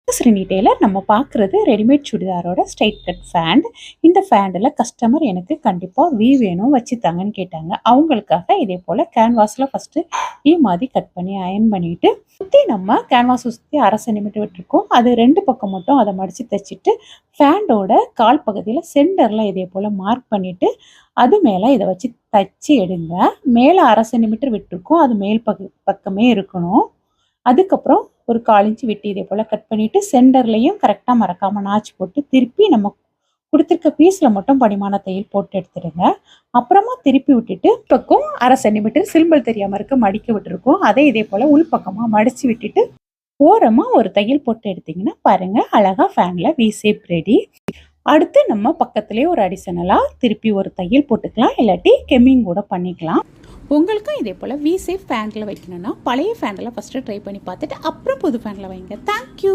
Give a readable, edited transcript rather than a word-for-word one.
Srini Taylor. நம்ம பார்க்குறது readymade சுடிதாரோட straight cut pant. இந்த ஃபேண்டில் கஸ்டமர் எனக்கு கண்டிப்பாக வி வேணும் வச்சு தாங்கன்னு கேட்டாங்க. அவங்களுக்காக இதே போல் கேன்வாஸில் ஃபஸ்ட்டு வி மாதிரி கட் பண்ணி அயன் பண்ணிவிட்டு சுற்றி நம்ம கேன்வாஸ் சுற்றி 1/2 சென்டிமீட்டர் விட்டுருக்கோம். அது 2 பக்கம் மட்டும் அதை மடித்து தைச்சிட்டு ஃபேண்டோட கால் பகுதியில் சென்டரில் இதே போல் மார்க் பண்ணிவிட்டு அது மேலே இதை வச்சு தைச்சி எடுங்க. மேலே 1/2 சென்டிமீட்டர் விட்டுருக்கோம். அது மேல் பக்கமே இருக்கணும். அதுக்கப்புறம் ஒரு 1/4 இன்ச் விட்டு இதே போல் கட் பண்ணிவிட்டு சென்டர்லையும் கரெக்டாக மறக்காமல் நாச்சு போட்டு திருப்பி நம்ம கொடுத்துருக்க பீஸில் மட்டும் படிமான தையல் போட்டு எடுத்துடுங்க. அப்புறமா திருப்பி விட்டுட்டு பக்கம் 1/2 சென்டிமீட்டர் சிம்பிள் தெரியாமல் இருக்க மடிக்க விட்டுருக்கோம். அதை இதே போல் உள் பக்கமாக மடித்து விட்டுட்டு ஓரமாக ஒரு தையல் போட்டு எடுத்திங்கன்னா பாருங்கள், அழகாக ஃபேனில் வி ஷேப் ரெடி. அடுத்து நம்ம பக்கத்துலேயே ஒரு அடிஷனலாக திருப்பி ஒரு தையல் போட்டுக்கலாம், இல்லாட்டி கெம்மிங் கூட பண்ணிக்கலாம். உங்களுக்கும் இதே போல் வி ஷேப் ஃபேண்டில் வைக்கணும்னா பழைய ஃபேண்டில் ஃபஸ்ட்டு ட்ரை பண்ணி பார்த்துட்டு அப்புறம் புது ஃபேண்டில் வைங்க. தேங்க்யூ.